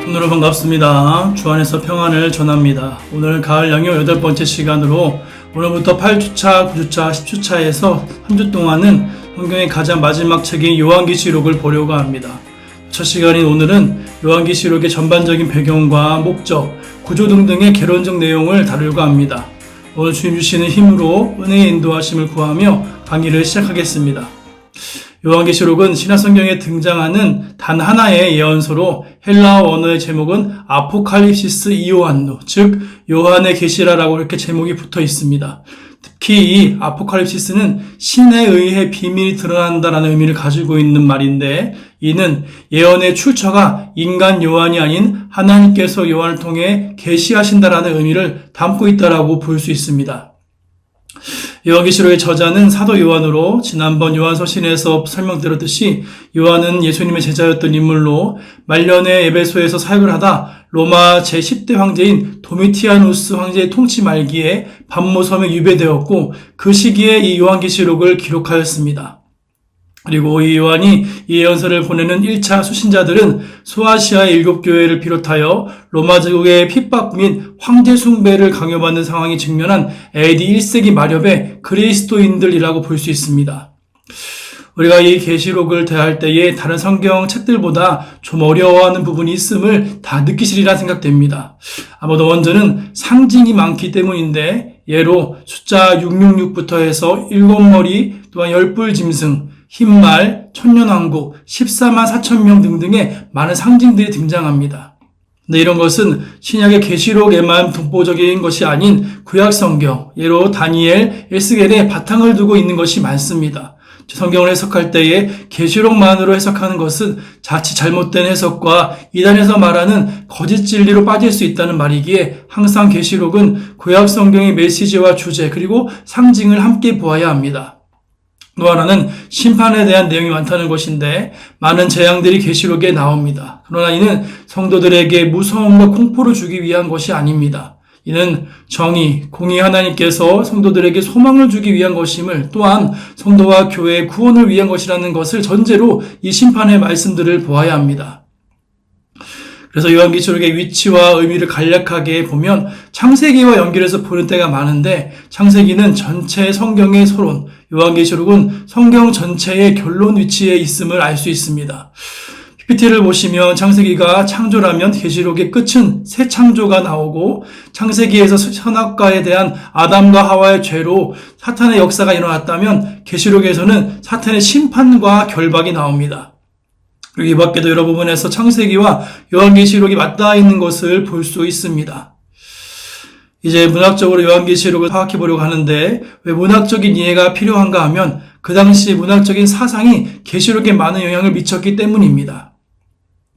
오늘은 반갑습니다. 주 안에서 평안을 전합니다. 오늘 가을 양요 8번째 시간으로 오늘부터 8주차, 9주차, 10주차에서 3주 동안은 성경의 가장 마지막 책인 요한계시록을 보려고 합니다. 첫 시간인 오늘은 요한계시록의 전반적인 배경과 목적, 구조 등등의 개론적 내용을 다루려고 합니다. 오늘 주님 주시는 힘으로 은혜의 인도하심을 구하며 강의를 시작하겠습니다. 요한계시록은 신약성경에 등장하는 단 하나의 예언서로 헬라어 언어의 제목은 아포칼립시스 이오한노, 즉 요한의 계시라라고 이렇게 제목이 붙어 있습니다. 특히 이 아포칼립시스는 신에 의해 비밀이 드러난다라는 의미를 가지고 있는 말인데, 이는 예언의 출처가 인간 요한이 아닌 하나님께서 요한을 통해 계시하신다라는 의미를 담고 있다라고 볼 수 있습니다. 요한계시록의 저자는 사도 요한으로, 지난번 요한서신에서 설명드렸듯이 요한은 예수님의 제자였던 인물로 말년에 에베소에서 사역을 하다 로마 제10대 황제인 도미티아누스 황제의 통치 말기에 반모섬에 유배되었고, 그 시기에 이 요한계시록을 기록하였습니다. 그리고 이 요한이 이 예언서를 보내는 1차 수신자들은 소아시아의 7교회를 비롯하여 로마 제국의 핍박 및 황제 숭배를 강요받는 상황이 직면한 AD 1세기 말엽의 그리스도인들이라고 볼 수 있습니다. 우리가 이 계시록을 대할 때에 다른 성경 책들보다 좀 어려워하는 부분이 있음을 다 느끼시리라 생각됩니다. 아마도 원전은 상징이 많기 때문인데, 예로 숫자 666부터 해서 7머리, 또한 10뿔 짐승, 흰말, 천년왕국, 14만 4천 명 등등의 많은 상징들이 등장합니다. 근데 이런 것은 신약의 계시록에만 독보적인 것이 아닌 구약 성경, 예로 다니엘, 에스겔에 바탕을 두고 있는 것이 많습니다. 성경을 해석할 때에 계시록만으로 해석하는 것은 자칫 잘못된 해석과 이단에서 말하는 거짓 진리로 빠질 수 있다는 말이기에, 항상 계시록은 구약 성경의 메시지와 주제 그리고 상징을 함께 보아야 합니다. 또 하나는 심판에 대한 내용이 많다는 것인데, 많은 재앙들이 계시록에 나옵니다. 그러나 이는 성도들에게 무서움과 공포를 주기 위한 것이 아닙니다. 이는 정의, 공의 하나님께서 성도들에게 소망을 주기 위한 것임을, 또한 성도와 교회의 구원을 위한 것이라는 것을 전제로 이 심판의 말씀들을 보아야 합니다. 그래서 요한계시록의 위치와 의미를 간략하게 보면 창세기와 연결해서 보는 때가 많은데, 창세기는 전체 성경의 서론, 요한계시록은 성경 전체의 결론 위치에 있음을 알 수 있습니다. PPT를 보시면 창세기가 창조라면 계시록의 끝은 새 창조가 나오고, 창세기에서 선악과에 대한 아담과 하와의 죄로 사탄의 역사가 일어났다면 계시록에서는 사탄의 심판과 결박이 나옵니다. 그리고 이 밖에도 여러 부분에서 창세기와 요한계시록이 맞닿아 있는 것을 볼 수 있습니다. 이제 문학적으로 요한계시록을 파악해 보려고 하는데, 왜 문학적인 이해가 필요한가 하면 그 당시 문학적인 사상이 계시록에 많은 영향을 미쳤기 때문입니다.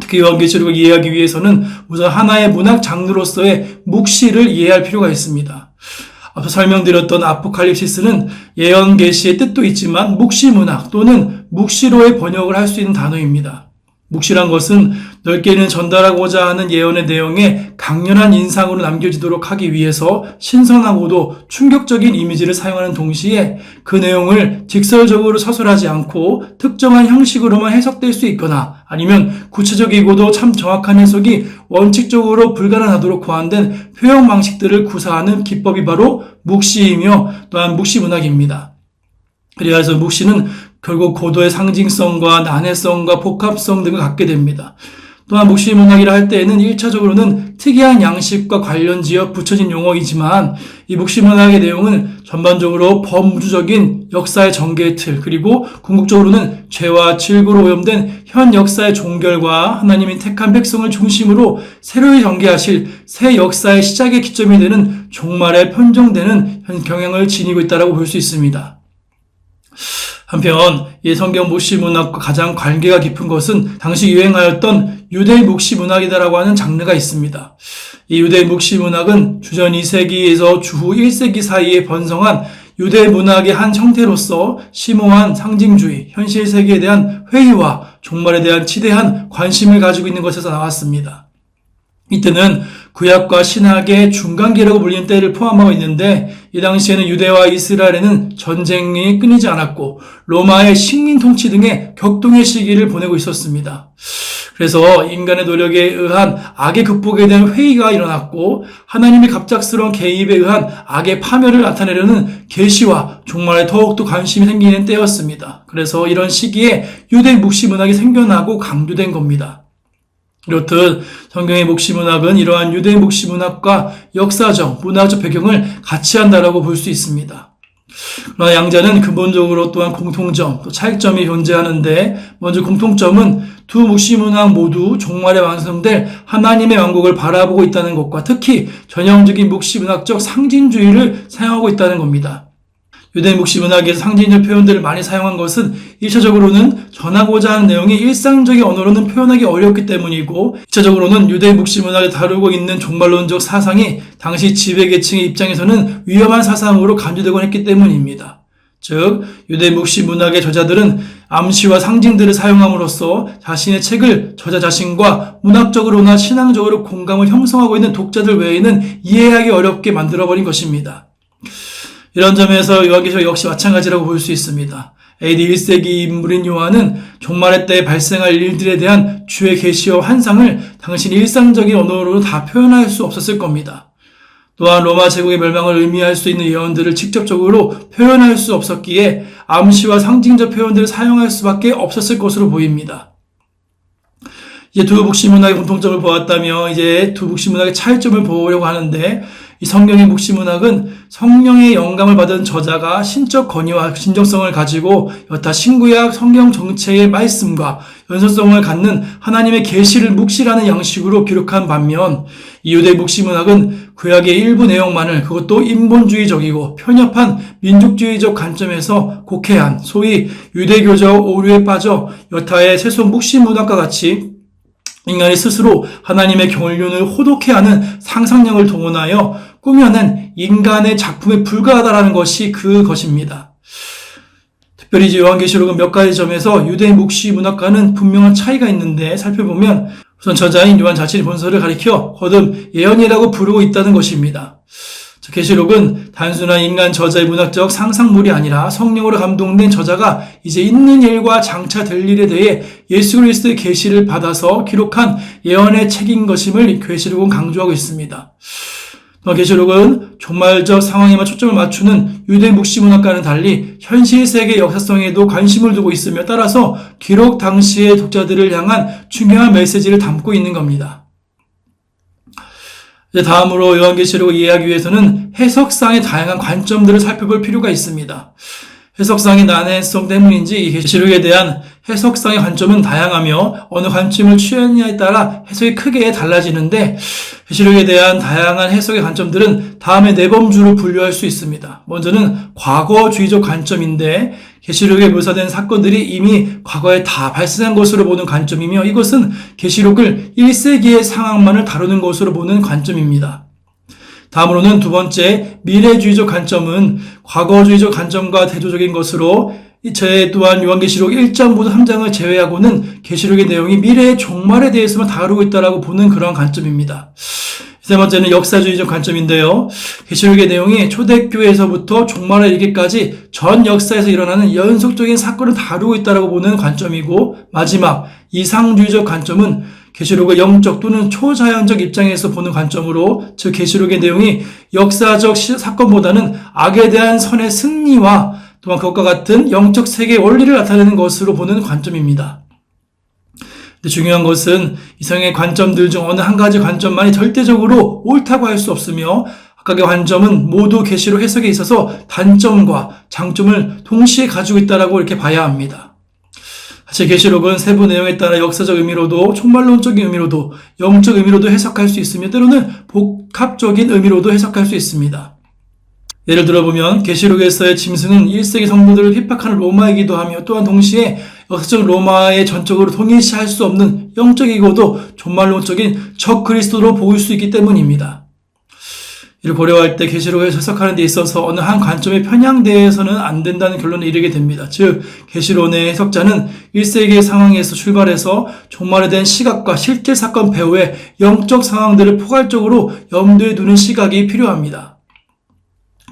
특히 요한계시록을 이해하기 위해서는 우선 하나의 문학 장르로서의 묵시를 이해할 필요가 있습니다. 앞서 설명드렸던 아포칼립시스는 예언 계시의 뜻도 있지만 묵시문학 또는 묵시로의 번역을 할 수 있는 단어입니다. 묵시란 것은 넓게는 전달하고자 하는 예언의 내용에 강렬한 인상으로 남겨지도록 하기 위해서 신선하고도 충격적인 이미지를 사용하는 동시에 그 내용을 직설적으로 서술하지 않고 특정한 형식으로만 해석될 수 있거나, 아니면 구체적이고도 참 정확한 해석이 원칙적으로 불가능하도록 고안된 표현 방식들을 구사하는 기법이 바로 묵시이며, 또한 묵시문학입니다. 그래서 묵시는 결국 고도의 상징성과 난해성과 복합성 등을 갖게 됩니다. 또한 묵시문학이라 할 때에는 1차적으로는 특이한 양식과 관련지어 붙여진 용어이지만, 이 묵시문학의 내용은 전반적으로 범우주적인 역사의 전개의 틀, 그리고 궁극적으로는 죄와 질고로 오염된 현 역사의 종결과 하나님이 택한 백성을 중심으로 새로이 전개하실 새 역사의 시작의 기점이 되는 종말에 편정되는 현 경향을 지니고 있다고 볼 수 있습니다. 한편 이 성경 묵시문학과 가장 관계가 깊은 것은 당시 유행하였던 유대 묵시문학이다라고 하는 장르가 있습니다. 이 유대 묵시문학은 주전 2세기에서 주후 1세기 사이에 번성한 유대 문학의 한 형태로서 심오한 상징주의, 현실 세계에 대한 회의와 종말에 대한 지대한 관심을 가지고 있는 것에서 나왔습니다. 이때는 구약과 신학의 중간기라고 불리는 때를 포함하고 있는데, 이 당시에는 유대와 이스라엘에는 전쟁이 끊이지 않았고 로마의 식민 통치 등의 격동의 시기를 보내고 있었습니다. 그래서 인간의 노력에 의한 악의 극복에 대한 회의가 일어났고 하나님의 갑작스러운 개입에 의한 악의 파멸을 나타내려는 계시와 종말에 더욱더 관심이 생기는 때였습니다. 그래서 이런 시기에 유대 묵시문학이 생겨나고 강조된 겁니다. 이렇듯 성경의 묵시문학은 이러한 유대 묵시문학과 역사적, 문화적 배경을 같이 한다라고 볼 수 있습니다. 그러나 양자는 근본적으로 또한 공통점, 또 차이점이 존재하는데 먼저 공통점은 두 묵시문학 모두 종말에 완성될 하나님의 왕국을 바라보고 있다는 것과 특히 전형적인 묵시문학적 상징주의를 사용하고 있다는 겁니다. 유대 묵시문학에서 상징적 표현들을 많이 사용한 것은 1차적으로는 전하고자 하는 내용이 일상적인 언어로는 표현하기 어렵기 때문이고 2차적으로는 유대 묵시문학을 다루고 있는 종말론적 사상이 당시 지배계층의 입장에서는 위험한 사상으로 간주되곤 했기 때문입니다. 즉 유대 묵시문학의 저자들은 암시와 상징들을 사용함으로써 자신의 책을 저자 자신과 문학적으로나 신앙적으로 공감을 형성하고 있는 독자들 외에는 이해하기 어렵게 만들어버린 것입니다. 이런 점에서 요한계시록 역시 마찬가지라고 볼 수 있습니다. AD 1세기 인물인 요한은 종말의 때에 발생할 일들에 대한 주의 계시와 환상을 당신의 일상적인 언어로 다 표현할 수 없었을 겁니다. 또한 로마 제국의 멸망을 의미할 수 있는 예언들을 직접적으로 표현할 수 없었기에 암시와 상징적 표현들을 사용할 수밖에 없었을 것으로 보입니다. 이제 두 묵시문학의 공통점을 보았다며 이제 두 묵시문학의 차이점을 보려고 하는데 이 성경의 묵시문학은 성령의 영감을 받은 저자가 신적 권위와 진정성을 가지고 여타 신구약 성경 정체의 말씀과 연속성을 갖는 하나님의 계시를 묵시라는 양식으로 기록한 반면 이 유대 묵시문학은 구약의 일부 내용만을 그것도 인본주의적이고 편협한 민족주의적 관점에서 곡해한 소위 유대교적 오류에 빠져 여타의 세속 묵시문학과 같이 인간이 스스로 하나님의 경륜을 호독해하는 상상력을 동원하여 꾸며낸 인간의 작품에 불과하다라는 것이 그것입니다. 특별히 요한계시록은 몇 가지 점에서 유대 묵시문학과는 분명한 차이가 있는데 살펴보면 우선 저자인 요한 자신의 본서를 가리켜 거듭 예언이라고 부르고 있다는 것입니다. 계시록은 단순한 인간 저자의 문학적 상상물이 아니라 성령으로 감동된 저자가 이제 있는 일과 장차 될 일에 대해 예수 그리스도의 계시를 받아서 기록한 예언의 책인 것임을 계시록은 강조하고 있습니다. 계시록은 종말적 상황에만 초점을 맞추는 유대 묵시문학과는 달리 현실 세계 역사성에도 관심을 두고 있으며 따라서 기록 당시의 독자들을 향한 중요한 메시지를 담고 있는 겁니다. 이제 다음으로 요한계시록을 이해하기 위해서는 해석상의 다양한 관점들을 살펴볼 필요가 있습니다. 해석상의 난해성 때문인지 이 계시록에 대한 해석상의 관점은 다양하며 어느 관점을 취하느냐에 따라 해석이 크게 달라지는데 계시록에 대한 다양한 해석의 관점들은 다음에 네 범주로 분류할 수 있습니다. 먼저는 과거주의적 관점인데 계시록에 묘사된 사건들이 이미 과거에 다 발생한 것으로 보는 관점이며 이것은 계시록을 1세기의 상황만을 다루는 것으로 보는 관점입니다. 다음으로는 두 번째 미래주의적 관점은 과거주의적 관점과 대조적인 것으로 제 또한 요한계시록 1장부터 3장을 제외하고는 계시록의 내용이 미래의 종말에 대해서만 다루고 있다라고 보는 그런 관점입니다. 세 번째는 역사주의적 관점인데요. 계시록의 내용이 초대교회에서부터 종말에 이르기까지 전 역사에서 일어나는 연속적인 사건을 다루고 있다라고 보는 관점이고 마지막 이상주의적 관점은 계시록을 영적 또는 초자연적 입장에서 보는 관점으로 즉 계시록의 내용이 역사적 사건보다는 악에 대한 선의 승리와 또한 그것과 같은 영적 세계의 원리를 나타내는 것으로 보는 관점입니다. 근데 중요한 것은 이상의 관점들 중 어느 한 가지 관점만이 절대적으로 옳다고 할 수 없으며 각각의 관점은 모두 계시록 해석에 있어서 단점과 장점을 동시에 가지고 있다고 이렇게 봐야 합니다. 사실 계시록은 세부 내용에 따라 역사적 의미로도 총말론적인 의미로도 영적 의미로도 해석할 수 있으며 때로는 복합적인 의미로도 해석할 수 있습니다. 예를 들어보면 계시록에서의 짐승은 1세기 성도들을 핍박하는 로마이기도 하며 또한 동시에 역사적 로마의 전적으로 동일시할 수 없는 영적이고도 종말론적인 적 그리스도로 보일 수 있기 때문입니다. 이를 고려할 때 계시록을 해석하는 데 있어서 어느 한 관점에 편향되어서는 안 된다는 결론에 이르게 됩니다. 즉 계시록의 해석자는 1세기의 상황에서 출발해서 종말에 대한 시각과 실제 사건 배후의 영적 상황들을 포괄적으로 염두에 두는 시각이 필요합니다.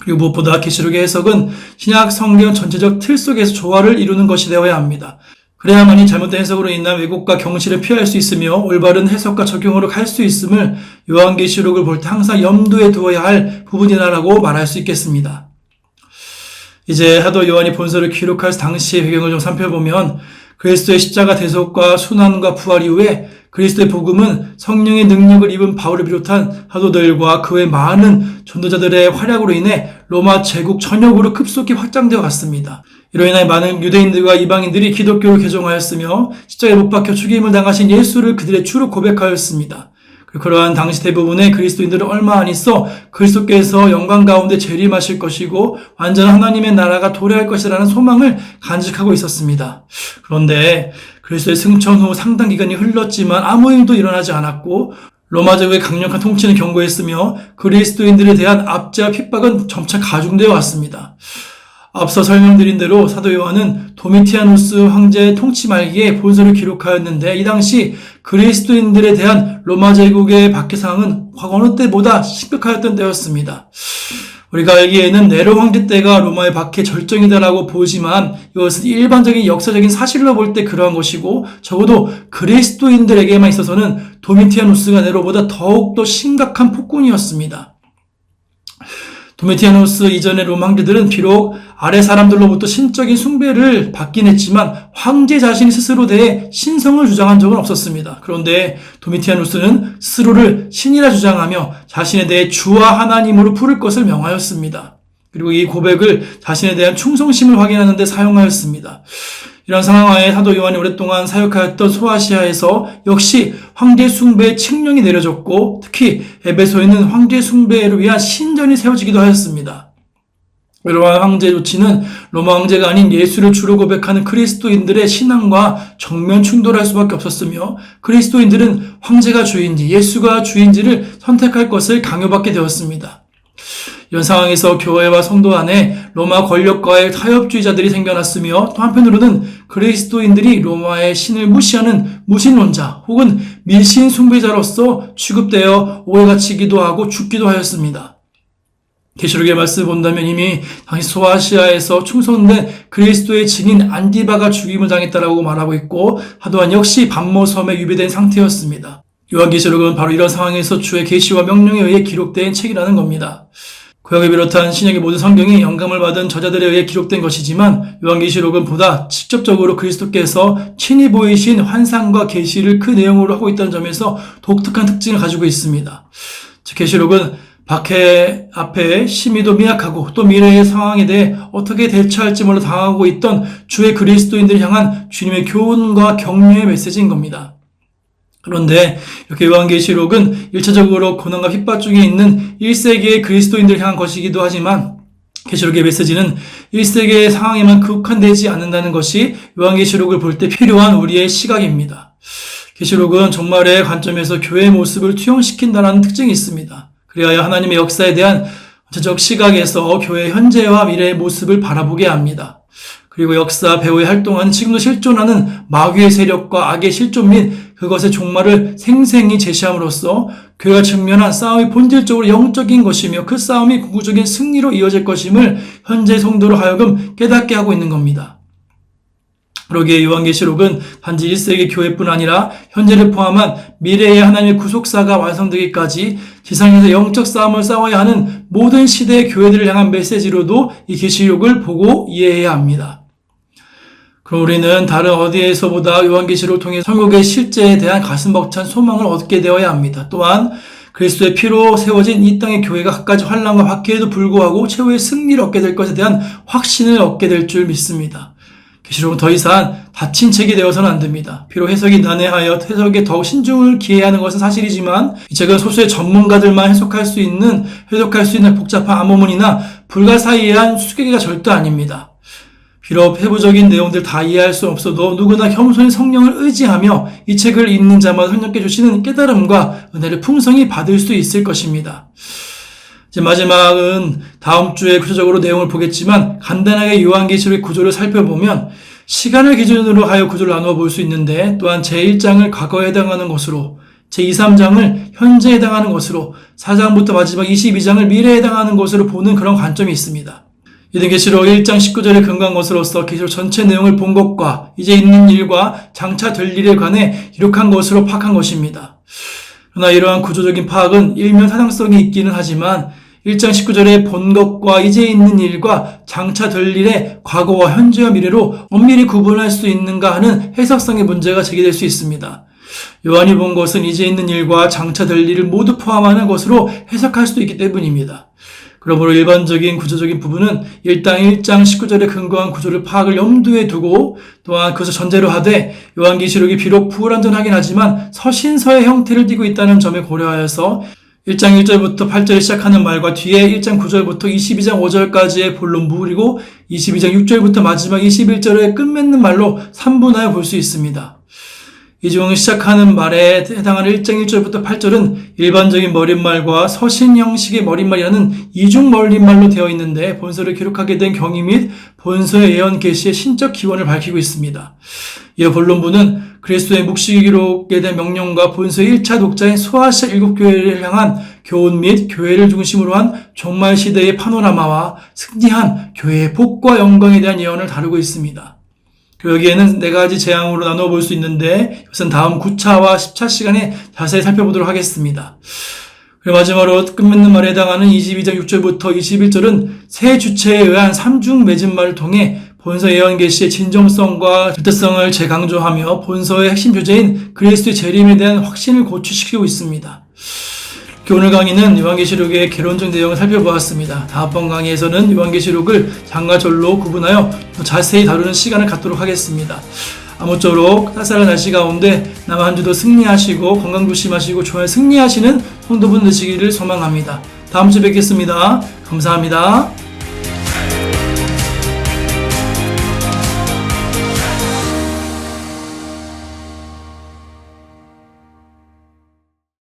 그리고 무엇보다 계시록의 해석은 신약 성경 전체적 틀 속에서 조화를 이루는 것이 되어야 합니다. 그래야만이 잘못된 해석으로 인한 왜곡과 경실을 피할 수 있으며 올바른 해석과 적용으로 갈 수 있음을 요한계시록을 볼 때 항상 염두에 두어야 할 부분이라고 말할 수 있겠습니다. 이제 사도 요한이 본서를 기록할 당시의 배경을 좀 살펴보면 그리스도의 십자가 대속과 순환과 부활 이후에 그리스도의 복음은 성령의 능력을 입은 바울을 비롯한 사도들과 그 외 많은 전도자들의 활약으로 인해 로마 제국 전역으로 급속히 확장되어 갔습니다. 이로 인해 많은 유대인들과 이방인들이 기독교를 개종하였으며 십자가에 못 박혀 죽임을 당하신 예수를 그들의 주로 고백하였습니다. 그러한 당시 대부분의 그리스도인들은 얼마 안 있어 그리스도께서 영광 가운데 재림하실 것이고 완전한 하나님의 나라가 도래할 것이라는 소망을 간직하고 있었습니다. 그런데 그리스도의 승천 후 상당 기간이 흘렀지만 아무 일도 일어나지 않았고 로마 제국의 강력한 통치는 견고했으며 그리스도인들에 대한 압제와 핍박은 점차 가중되어 왔습니다. 앞서 설명드린 대로 사도 요한은 도미티아누스 황제의 통치 말기에 본서를 기록하였는데 이 당시 그리스도인들에 대한 로마 제국의 박해 상황은 어느 때보다 심각하였던 때였습니다. 우리가 알기에는 네로 황제 때가 로마의 박해 절정이다라고 보지만 이것은 일반적인 역사적인 사실로 볼 때 그러한 것이고 적어도 그리스도인들에게만 있어서는 도미티아누스가 네로보다 더욱더 심각한 폭군이었습니다. 도미티아누스 이전의 로마 황제들은 비록 아래 사람들로부터 신적인 숭배를 받긴 했지만 황제 자신이 스스로 대해 신성을 주장한 적은 없었습니다. 그런데 도미티아누스는 스스로를 신이라 주장하며 자신에 대해 주와 하나님으로 부를 것을 명하였습니다. 그리고 이 고백을 자신에 대한 충성심을 확인하는 데 사용하였습니다. 이런 상황하에 사도 요한이 오랫동안 사역하였던 소아시아에서 역시 황제 숭배의 칙령이 내려졌고 특히 에베소에는 황제 숭배를 위한 신전이 세워지기도 하였습니다. 이러한 황제 조치는 로마 황제가 아닌 예수를 주로 고백하는 그리스도인들의 신앙과 정면 충돌할 수밖에 없었으며 그리스도인들은 황제가 주인지 예수가 주인지를 선택할 것을 강요받게 되었습니다. 이런 상황에서 교회와 성도 안에 로마 권력과의 타협주의자들이 생겨났으며 또 한편으로는 그리스도인들이 로마의 신을 무시하는 무신론자 혹은 밀신 숭배자로서 취급되어 오해받히기도 하고 죽기도 하였습니다. 계시록의 말씀을 본다면 이미 당시 소아시아에서 충성된 그리스도의 증인 안디바가 죽임을 당했다라고 말하고 있고 사도한 역시 반모섬에 유배된 상태였습니다. 요한계시록은 바로 이런 상황에서 주의 계시와 명령에 의해 기록된 책이라는 겁니다. 구약을 비롯한 신약의 모든 성경이 영감을 받은 저자들에 의해 기록된 것이지만 요한계시록은 보다 직접적으로 그리스도께서 친히 보이신 환상과 계시를 그 내용으로 하고 있다는 점에서 독특한 특징을 가지고 있습니다. 즉 계시록은 박해 앞에 심히도 미약하고 또 미래의 상황에 대해 어떻게 대처할지 몰라 당하고 있던 주의 그리스도인들을 향한 주님의 교훈과 격려의 메시지인 겁니다. 그런데 이렇게 요한계시록은 1차적으로 고난과 핍박 중에 있는 1세기의 그리스도인들을 향한 것이기도 하지만 계시록의 메시지는 1세기의 상황에만 국한되지 않는다는 것이 요한계시록을 볼 때 필요한 우리의 시각입니다. 계시록은 종말의 관점에서 교회의 모습을 투영시킨다는 특징이 있습니다. 그리하여 하나님의 역사에 대한 전체적 시각에서 교회의 현재와 미래의 모습을 바라보게 합니다. 그리고 역사 배후에 활동하는 지금도 실존하는 마귀의 세력과 악의 실존 및 그것의 종말을 생생히 제시함으로써 교회가 직면한 싸움이 본질적으로 영적인 것이며 그 싸움이 궁극적인 승리로 이어질 것임을 현재 성도로 하여금 깨닫게 하고 있는 겁니다. 그러기에 요한계시록은 단지 1세기 교회뿐 아니라 현재를 포함한 미래의 하나님의 구속사가 완성되기까지 지상에서 영적 싸움을 싸워야 하는 모든 시대의 교회들을 향한 메시지로도 이 계시록을 보고 이해해야 합니다. 그럼 우리는 다른 어디에서보다 요한계시록을 통해 성국의 실제에 대한 가슴 벅찬 소망을 얻게 되어야 합니다. 또한 그리스도의 피로 세워진 이 땅의 교회가 갖가지 환난과 박해에도 불구하고 최후의 승리를 얻게 될 것에 대한 확신을 얻게 될 줄 믿습니다. 계시록은 더 이상 닫힌 책이 되어서는 안 됩니다. 비록 해석이 난해하여 해석에 더욱 신중을 기해야 하는 것은 사실이지만 이 책은 소수의 전문가들만 해석할 수 있는 복잡한 암호문이나 불가사의한 수계기가 절대 아닙니다. 비록 세부적인 내용들 다 이해할 수 없어도 누구나 겸손히 성령을 의지하며 이 책을 읽는 자마다 선녀께 주시는 깨달음과 은혜를 풍성히 받을 수 있을 것입니다. 이제 마지막은 다음 주에 구체적으로 내용을 보겠지만 간단하게 요한계시록의 구조를 살펴보면 시간을 기준으로 하여 구조를 나누어 볼 수 있는데 또한 제1장을 과거에 해당하는 것으로 제2, 3장을 현재에 해당하는 것으로 4장부터 마지막 22장을 미래에 해당하는 것으로 보는 그런 관점이 있습니다. 이는 계시록 1장 19절에 근거한 것으로서 계시록 전체 내용을 본 것과 이제 있는 일과 장차 될 일에 관해 기록한 것으로 파악한 것입니다. 그러나 이러한 구조적인 파악은 일면 타당성이 있기는 하지만 1장 19절에 본 것과 이제 있는 일과 장차 될 일의 과거와 현재와 미래로 엄밀히 구분할 수 있는가 하는 해석성의 문제가 제기될 수 있습니다. 요한이 본 것은 이제 있는 일과 장차 될 일을 모두 포함하는 것으로 해석할 수도 있기 때문입니다. 그러므로 일반적인 구조적인 부분은 일단 1장 19절에 근거한 구조를 파악을 염두에 두고 또한 그것을 전제로 하되 요한계시록이 비록 불완전하긴 하지만 서신서의 형태를 띠고 있다는 점을 고려하여서 1장 1절부터 8절에 시작하는 말과 뒤에 1장 9절부터 22장 5절까지의 본론부 그리고 22장 6절부터 마지막 21절에 끝맺는 말로 3분하여 볼 수 있습니다. 이 중 시작하는 말에 해당하는 1장 1절부터 8절은 일반적인 머릿말과 서신 형식의 머릿말이라는 이중 머릿말로 되어 있는데 본서를 기록하게 된 경위 및 본서의 예언 계시의 신적 기원을 밝히고 있습니다. 이어 본론부는 그리스도의 묵시기 기록에 대한 명령과 본서의 1차 독자인 소아시아 7교회를 향한 교훈 및 교회를 중심으로 한 종말 시대의 파노라마와 승리한 교회의 복과 영광에 대한 예언을 다루고 있습니다. 여기에는 4가지 재앙으로 나누어 볼 수 있는데 이것은 다음 9차와 10차 시간에 자세히 살펴보도록 하겠습니다. 그리고 마지막으로 끝맺는 말에 해당하는 22장 6절부터 21절은 세 주체에 의한 삼중 맺은 말을 통해 본서 예언 계시의 진정성과 절대성을 재강조하며 본서의 핵심 주제인 그리스도의 재림에 대한 확신을 고취시키고 있습니다. 오늘 강의는 요한계시록의 개론적 내용을 살펴보았습니다. 다음번 강의에서는 요한계시록을 장과 절로 구분하여 더 자세히 다루는 시간을 갖도록 하겠습니다. 아무쪼록 쌀쌀한 날씨 가운데 남은 한 주도 승리하시고 건강 조심하시고 좋아요 승리하시는 성도분 되시기를 소망합니다. 다음 주에 뵙겠습니다. 감사합니다.